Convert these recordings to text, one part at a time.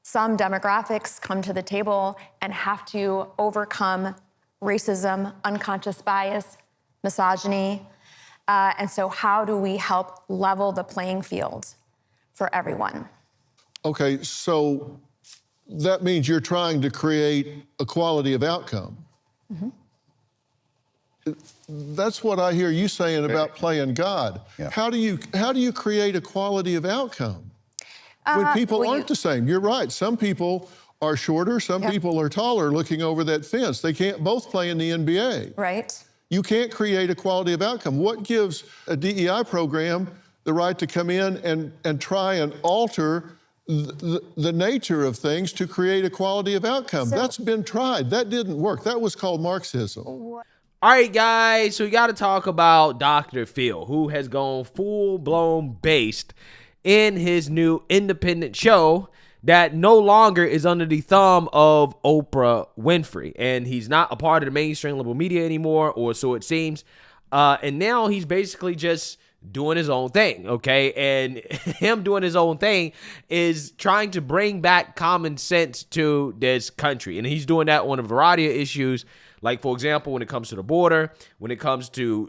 some demographics come to the table and have to overcome racism, unconscious bias, misogyny. And so how do we help level the playing field for everyone? Okay, so that means you're trying to create equality of outcome. Mm-hmm. That's what I hear you saying about playing God. Yeah. How do you create equality of outcome when people aren't the same? You're right. Some people are shorter, some people are taller looking over that fence. They can't both play in the NBA. Right. You can't create equality of outcome. What gives a DEI program the right to come in and try and alter the nature of things to create equality of outcome? That's been tried. That didn't work. That was called Marxism. All right, guys, so we got to talk about Dr. Phil, who has gone full-blown based in his new independent show that no longer is under the thumb of Oprah Winfrey. And he's not a part of the mainstream liberal media anymore, or so it seems. And now he's basically just doing his own thing, okay? And him doing his own thing is trying to bring back common sense to this country. And he's doing that on a variety of issues. Like, for example, when it comes to the border, when it comes to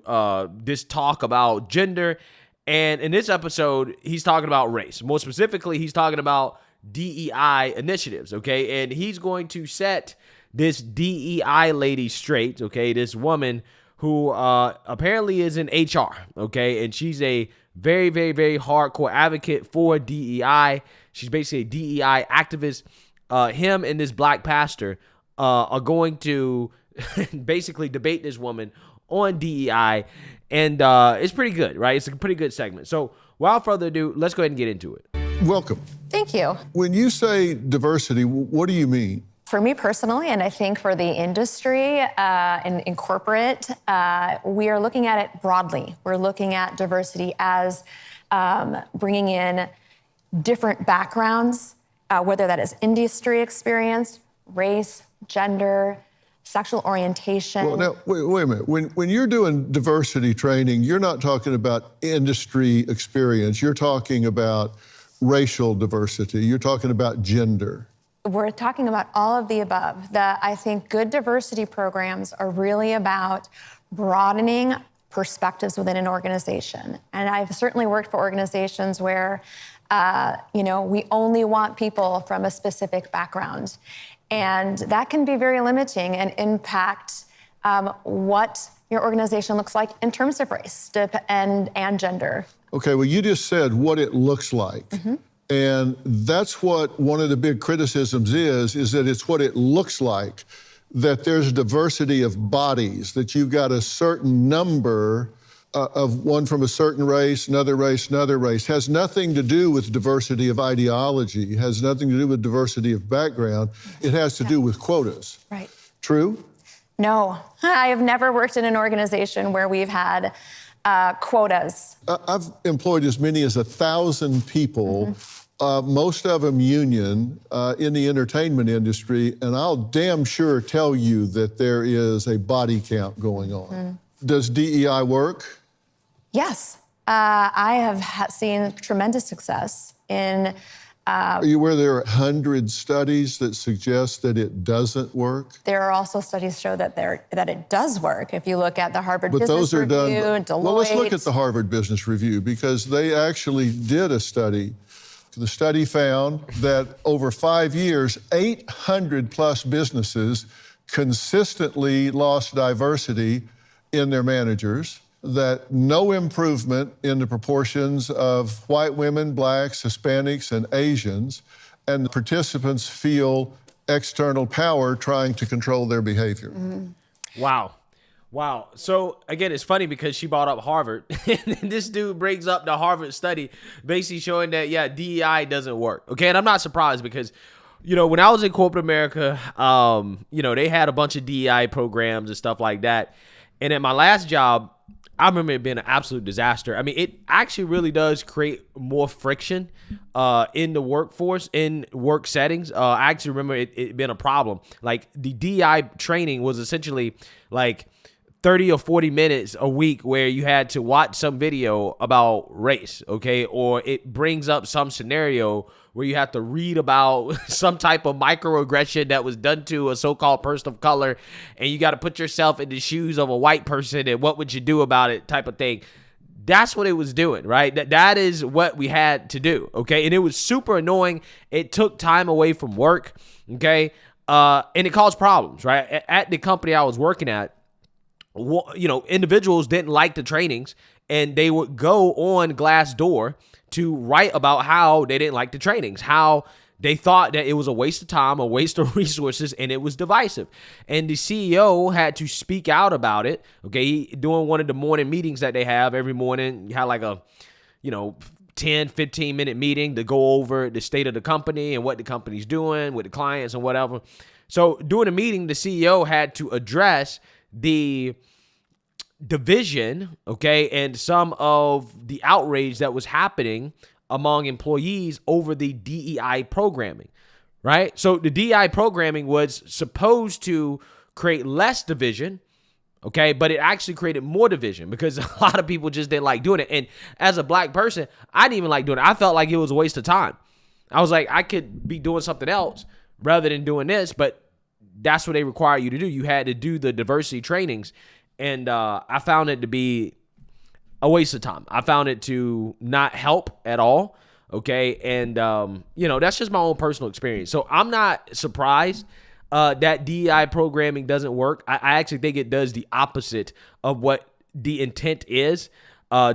this talk about gender. And in this episode, he's talking about race. More specifically, he's talking about DEI initiatives, okay? And he's going to set this DEI lady straight, okay? This woman who apparently is in HR, okay? And she's a very, very, very hardcore advocate for DEI. She's basically a DEI activist. Him and this black pastor are going to basically debate this woman on DEI, and it's pretty good, right? It's a pretty good segment. So without further ado, let's go ahead and get into it. Welcome. Thank you. When you say diversity, what do you mean? For me personally, and I think for the industry in corporate, we are looking at it broadly. We're looking at diversity as bringing in different backgrounds, whether that is industry experience, race, gender, sexual orientation. Well, now, wait a minute. When you're doing diversity training, you're not talking about industry experience. You're talking about racial diversity. You're talking about gender. We're talking about all of the above. I think good diversity programs are really about broadening perspectives within an organization. And I've certainly worked for organizations where, we only want people from a specific background. And that can be very limiting and impact what your organization looks like in terms of race and gender. Okay, well, you just said what it looks like. Mm-hmm. And that's what one of the big criticisms is that it's what it looks like, that there's diversity of bodies, that you've got a certain number of one from a certain race, another race, another race. Has nothing to do with diversity of ideology, has nothing to do with diversity of background. It has to do with quotas. Right. True? No, I have never worked in an organization where we've had quotas. I've employed as many as 1,000 people, most of them union, in the entertainment industry, and I'll damn sure tell you that there is a body count going on. Does DEI work? Yes. I have seen tremendous success in... Are you aware there are 100 studies that suggest that it doesn't work? There are also studies show that it does work. If you look at the Harvard Business those are Review, done. Deloitte. Well, let's look at the Harvard Business Review, because they actually did a study. The study found that over 5 years, 800 plus businesses consistently lost diversity in their managers, that no improvement in the proportions of white women, blacks, Hispanics, and Asians, and the participants feel external power trying to control their behavior. Wow. So again, it's funny because she brought up Harvard, and this dude brings up the Harvard study basically showing that, DEI doesn't work. Okay, and I'm not surprised because, when I was in corporate America, they had a bunch of DEI programs and stuff like that. And at my last job, I remember it being an absolute disaster. I mean, it actually really does create more friction in the workforce, in work settings. I actually remember it being a problem. Like, the DEI training was essentially like 30 or 40 minutes a week where you had to watch some video about race, okay? Or it brings up some scenario where you have to read about some type of microaggression that was done to a so-called person of color, and you got to put yourself in the shoes of a white person and what would you do about it type of thing. That's what it was doing, right? That is what we had to do, okay? And it was super annoying. It took time away from work, okay? And it caused problems, right? At the company I was working at, individuals didn't like the trainings, and they would go on Glassdoor to write about how they didn't like the trainings, how they thought that it was a waste of time, a waste of resources, and it was divisive. And the CEO had to speak out about it. Okay, during one of the morning meetings that they have every morning, you had like a, 10, 15-minute meeting to go over the state of the company and what the company's doing with the clients and whatever. So during the meeting, the CEO had to address the division, okay, and some of the outrage that was happening among employees over the DEI programming, right? So the DEI programming was supposed to create less division, okay, but it actually created more division because a lot of people just didn't like doing it. And as a black person, I didn't even like doing it. I felt like it was a waste of time. I was like, I could be doing something else rather than doing this, but that's what they require you to do. You had to do the diversity trainings. And I found it to be a waste of time. I found it to not help at all. Okay. And, that's just my own personal experience. So I'm not surprised that DEI programming doesn't work. I actually think it does the opposite of what the intent is,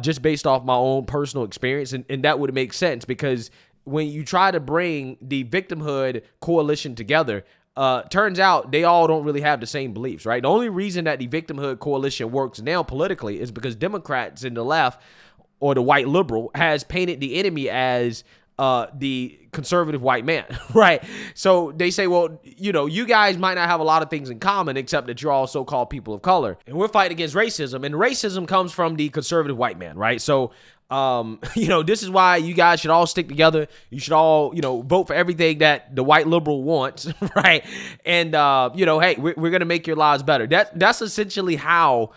just based off my own personal experience. And that would make sense because when you try to bring the victimhood coalition together, turns out they all don't really have the same beliefs, right? The only reason that the victimhood coalition works now politically is because Democrats in the left or the white liberal has painted the enemy as the conservative white man, right? So they say, well, you guys might not have a lot of things in common except that you're all so-called people of color. And we're fighting against racism. And racism comes from the conservative white man, right? So this is why you guys should all stick together. You should all, vote for everything that the white liberal wants, right? And, hey, we're going to make your lives better. That's essentially how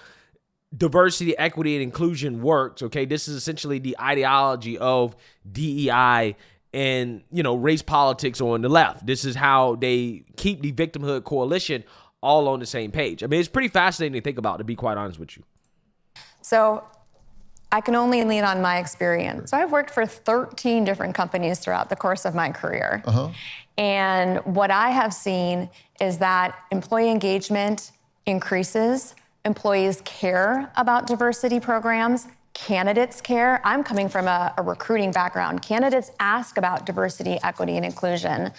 diversity, equity, and inclusion works, okay? This is essentially the ideology of DEI and, race politics on the left. This is how they keep the victimhood coalition all on the same page. I mean, it's pretty fascinating to think about, to be quite honest with you. So I can only lean on my experience. So I've worked for 13 different companies throughout the course of my career. And what I have seen is that employee engagement increases, employees care about diversity programs, candidates care. I'm coming from a recruiting background. Candidates ask about diversity, equity, and inclusion,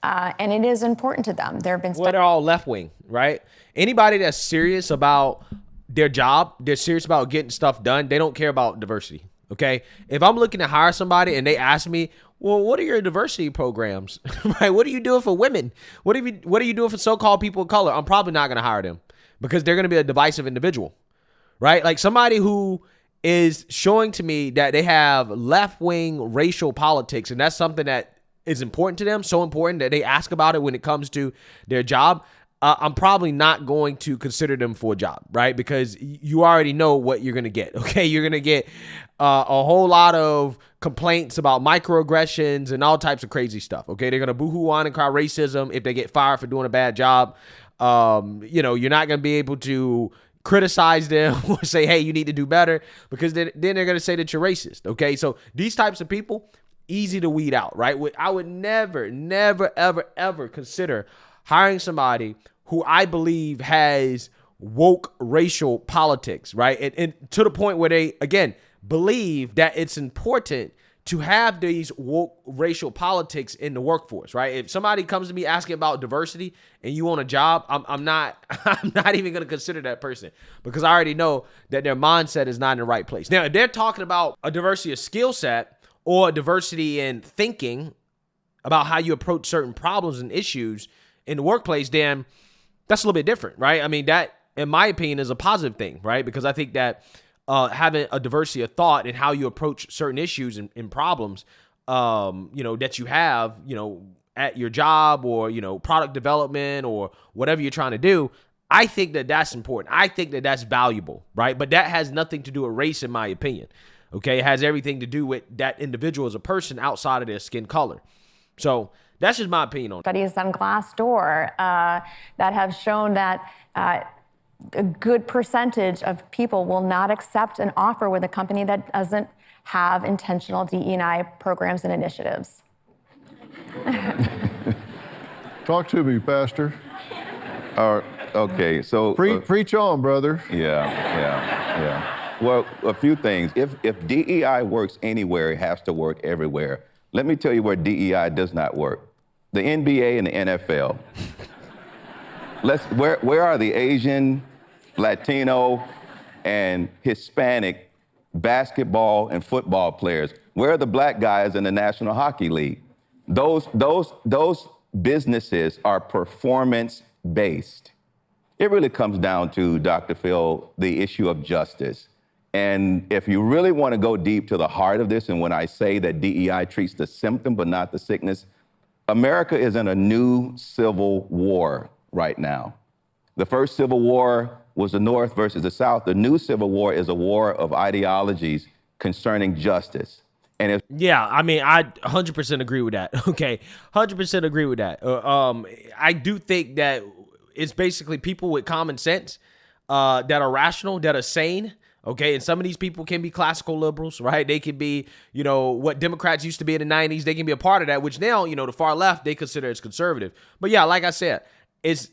and it is important to them. There have been they're all left wing, right? Anybody that's serious about their job, they're serious about getting stuff done, they don't care about diversity, okay? If I'm looking to hire somebody and they ask me, well, what are your diversity programs? Right? What are you doing for women? What are you doing for so-called people of color? I'm probably not going to hire them because they're going to be a divisive individual, right? Like somebody who is showing to me that they have left-wing racial politics, and that's something that is important to them, so important that they ask about it when it comes to their job, I'm probably not going to consider them for a job, right? Because you already know what you're going to get, okay? You're going to get a whole lot of complaints about microaggressions and all types of crazy stuff, okay? They're going to boohoo on and cry racism if they get fired for doing a bad job. You're not going to be able to criticize them or say, hey, you need to do better, because then they're going to say that you're racist, okay? So these types of people, easy to weed out, right? I would never, ever, ever consider hiring somebody who I believe has woke racial politics, right? And to the point where they, again, believe that it's important to have these woke racial politics in the workforce, right? If somebody comes to me asking about diversity and you want a job, I'm not even going to consider that person, because I already know that their mindset is not in the right place. Now, if they're talking about a diversity of skill set or a diversity in thinking about how you approach certain problems and issues in the workplace, then that's a little bit different, right? I mean, that, in my opinion, is a positive thing, right? Because I think that having a diversity of thought and how you approach certain issues and problems, that you have, at your job or, product development or whatever you're trying to do, I think that that's important. I think that that's valuable, right? But that has nothing to do with race, in my opinion. Okay, it has everything to do with that individual as a person outside of their skin color. So that's just my opinion on it. Studies on Glassdoor that have shown that a good percentage of people will not accept an offer with a company that doesn't have intentional DE&I programs and initiatives. Talk to me, Pastor. Okay, so Preach on, brother. yeah. Well, a few things. If DEI works anywhere, it has to work everywhere. Let me tell you where DEI does not work. The NBA and the NFL. Where are the Asian, Latino, and Hispanic basketball and football players? Where are the black guys in the National Hockey League? Those businesses are performance-based. It really comes down to, Dr. Phil, the issue of justice. And if you really want to go deep to the heart of this, and when I say that DEI treats the symptom but not the sickness, America is in a new civil war right now. The first civil war was the North versus the South. The new civil war is a war of ideologies concerning justice. And yeah, I mean, I 100% agree with that. Okay, 100% agree with that. I do think that it's basically people with common sense that are rational, that are sane. Okay, and some of these people can be classical liberals, right? They can be, what Democrats used to be in the 90s. They can be a part of that, which now, the far left, they consider as conservative. But yeah, like I said, it's,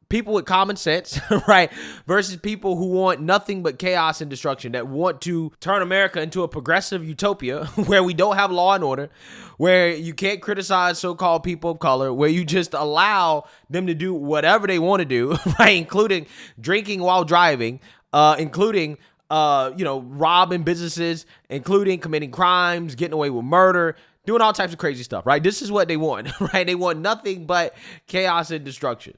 people with common sense, right? Versus people who want nothing but chaos and destruction, that want to turn America into a progressive utopia where we don't have law and order, where you can't criticize so-called people of color, where you just allow them to do whatever they want to do, right? Including drinking while driving, including, robbing businesses, including committing crimes, getting away with murder, doing all types of crazy stuff, right? This is what they want, right? They want nothing but chaos and destruction.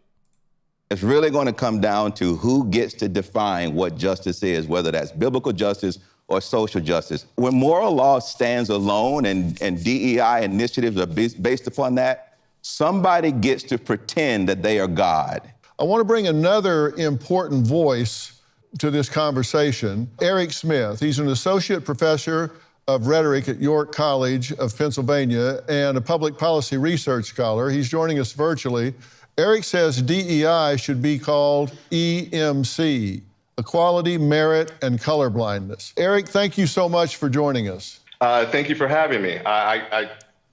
it's really going to come down to who gets to define what justice is, whether that's biblical justice or social justice. When moral law stands alone and DEI initiatives are based upon that, somebody gets to pretend that they are God. I want to bring another important voice to this conversation. Eric Smith, he's an associate professor of rhetoric at York College of Pennsylvania and a public policy research scholar. He's joining us virtually. Eric says DEI should be called EMC, Equality, Merit, and Colorblindness. Eric, thank you so much for joining us. Thank you for having me. I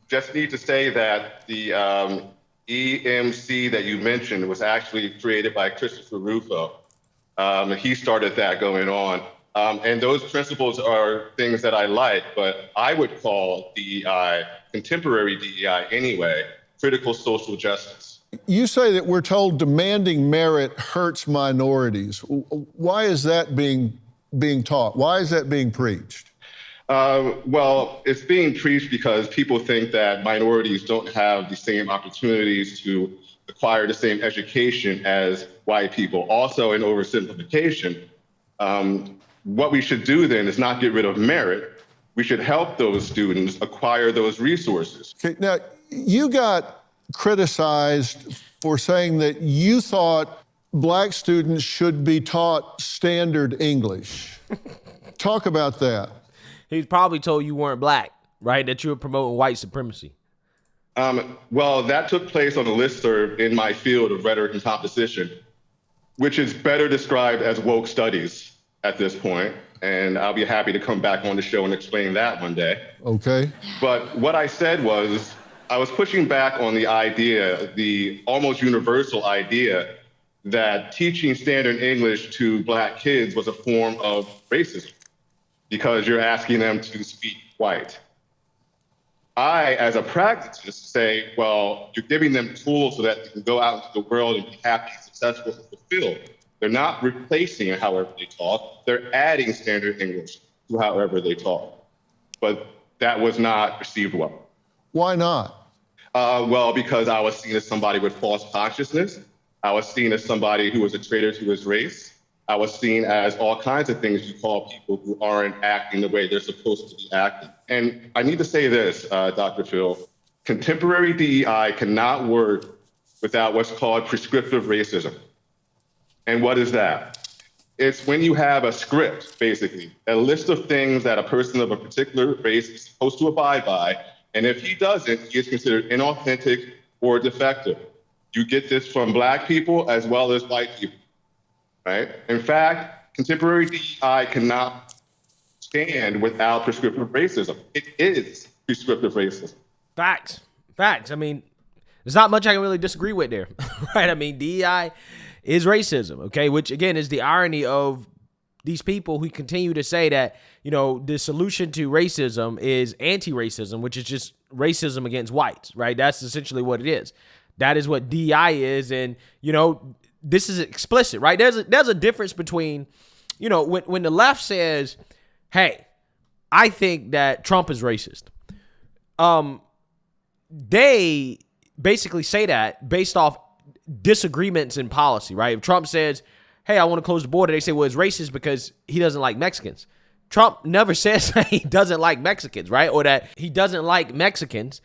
just need to say that the EMC that you mentioned was actually created by Christopher Rufo. He started that going on. And those principles are things that I like, but I would call DEI, contemporary DEI anyway, critical social justice. You say that we're told demanding merit hurts minorities. Why is that being taught? Why is that being preached? Well, it's being preached because people think that minorities don't have the same opportunities to acquire the same education as white people. Also, in oversimplification, what we should do then is not get rid of merit. We should help those students acquire those resources. Okay, now, you got criticized for saying that you thought black students should be taught standard English. Talk about that. He's probably told you weren't black, right? That you were promoting white supremacy. Well, that took place on a listserv in my field of rhetoric and composition, which is better described as woke studies at this point. And I'll be happy to come back on the show and explain that one day. Okay. But what I said was, I was pushing back on the idea, the almost universal idea, that teaching standard English to black kids was a form of racism because you're asking them to speak white. I, as a pragmatist, say, well, you're giving them tools so that they can go out into the world and be happy, successful, and fulfilled. They're not replacing however they talk. They're adding standard English to however they talk. But that was not received well. Why not? Well, because I was seen as somebody with false consciousness. I was seen as somebody who was a traitor to his race. I was seen as all kinds of things you call people who aren't acting the way they're supposed to be acting. And I need to say this, Dr. Phil, contemporary DEI cannot work without what's called prescriptive racism. And what is that? It's when you have a script, basically, a list of things that a person of a particular race is supposed to abide by. And if he doesn't, he is considered inauthentic or defective. You get this from Black people as well as white people, right? In fact, contemporary DEI cannot stand without prescriptive racism. It is prescriptive racism. Facts. I mean, there's not much I can really disagree with there, right? I mean, DEI is racism, okay? Which, again, is the irony of these people who continue to say that, you know, the solution to racism is anti-racism, which is just racism against whites, right? That's essentially what it is. That is what DEI is. And, you know, this is explicit, right? There's a difference between, you know, when the left says, hey, I think that Trump is racist. They basically say that based off disagreements in policy, right? If Trump says, hey, I want to close the border, they say, well, it's racist because he doesn't like Mexicans. Trump never says that he doesn't like Mexicans, right? Or that he doesn't like Mexicans.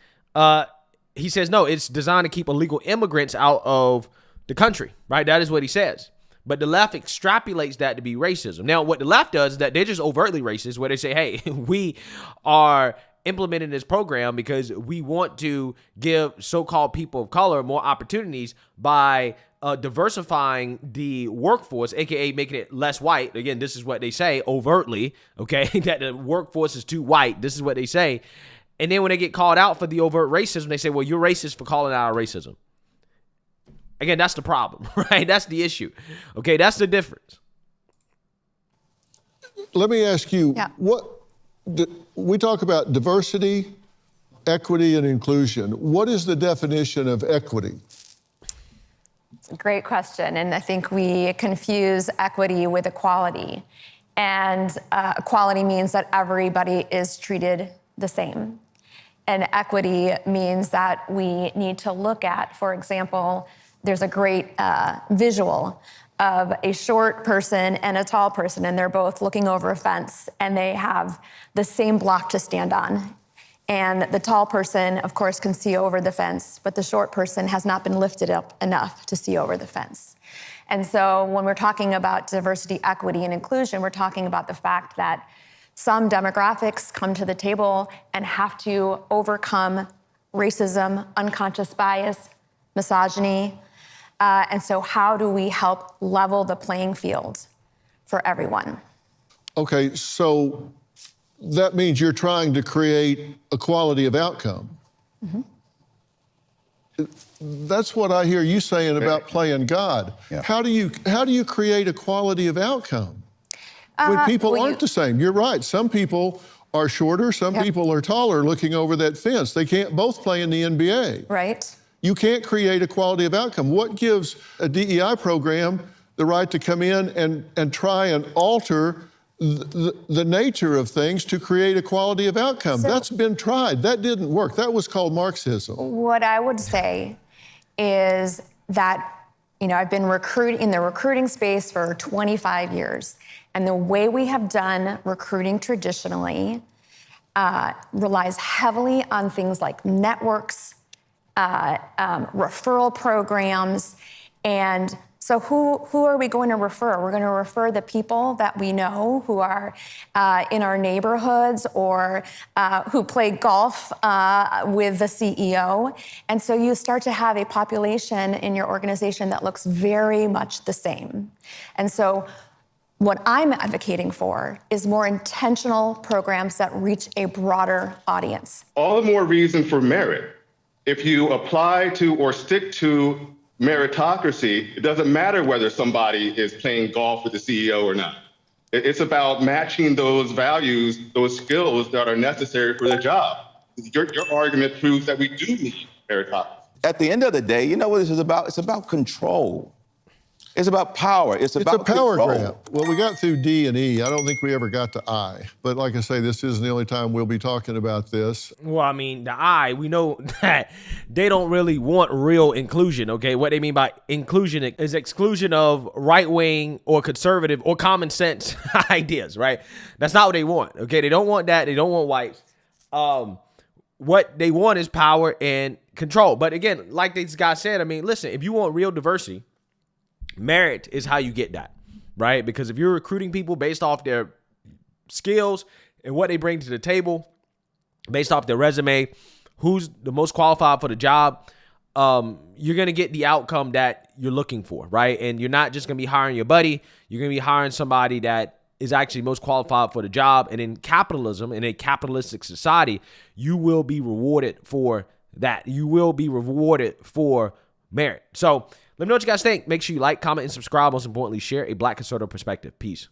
He says, no, it's designed to keep illegal immigrants out of the country, right? That is what he says. But the left extrapolates that to be racism. Now, what the left does is that they're just overtly racist, where they say, hey, we are implementing this program because we want to give so-called people of color more opportunities by diversifying the workforce, aka making it less white. Again, this is what they say overtly, okay, that the workforce is too white. This is what they say. And then when they get called out for the overt racism, they say, well, you're racist for calling out racism. Again, that's the problem, right? That's the issue. Okay, that's the difference. Let me ask you, we talk about diversity, equity, and inclusion. What is the definition of equity? It's a great question. And I think we confuse equity with equality. And equality means that everybody is treated the same. And equity means that we need to look at, for example, there's a great visual of a short person and a tall person, and they're both looking over a fence, and they have the same block to stand on. And the tall person, of course, can see over the fence, but the short person has not been lifted up enough to see over the fence. And so when we're talking about diversity, equity, and inclusion, we're talking about the fact that some demographics come to the table and have to overcome racism, unconscious bias, misogyny. And so how do we help level the playing field for everyone? Okay, so that means you're trying to create equality of outcome. Mm-hmm. That's what I hear you saying about playing God. Yeah. How do you create equality of outcome when people aren't the same? You're right. Some people are shorter, some people are taller looking over that fence. They can't both play in the NBA. Right. You can't create equality of outcome. What gives a DEI program the right to come in and try and alter the nature of things to create equality of outcome? So, that's been tried. That didn't work. That was called Marxism. What I would say is that, you know, I've been in the recruiting space for 25 years. And the way we have done recruiting traditionally relies heavily on things like networks, referral programs. And so who are we going to refer? We're going to refer the people that we know who are in our neighborhoods or who play golf with the CEO. And so you start to have a population in your organization that looks very much the same. And so what I'm advocating for is more intentional programs that reach a broader audience. All the more reason for merit. If you apply to or stick to meritocracy, it doesn't matter whether somebody is playing golf with the CEO or not. It's about matching those values, those skills that are necessary for the job. Your argument proves that we do need meritocracy. At the end of the day, you know what this is about? It's about control. It's about power. It's about a power control. grab. Well, we got through D and E. I don't think we ever got to I. But like I say, this isn't the only time we'll be talking about this. Well, I mean, the I, we know that they don't really want real inclusion, okay? What they mean by inclusion is exclusion of right-wing or conservative or common sense ideas, right? That's not what they want, okay? They don't want that. They don't want whites. What they want is power and control. But again, like this guy said, I mean, listen, if you want real diversity, Merit is how you get that, right? Because if you're recruiting people based off their skills and what they bring to the table, based off their resume, who's the most qualified for the job, you're going to get the outcome that you're looking for, right? And you're not just going to be hiring your buddy. You're going to be hiring somebody that is actually most qualified for the job. And in capitalism, in a capitalistic society, you will be rewarded for that. You will be rewarded for merit. So let me know what you guys think. Make sure you like, comment, and subscribe. Most importantly, share a Black conservative perspective. Peace.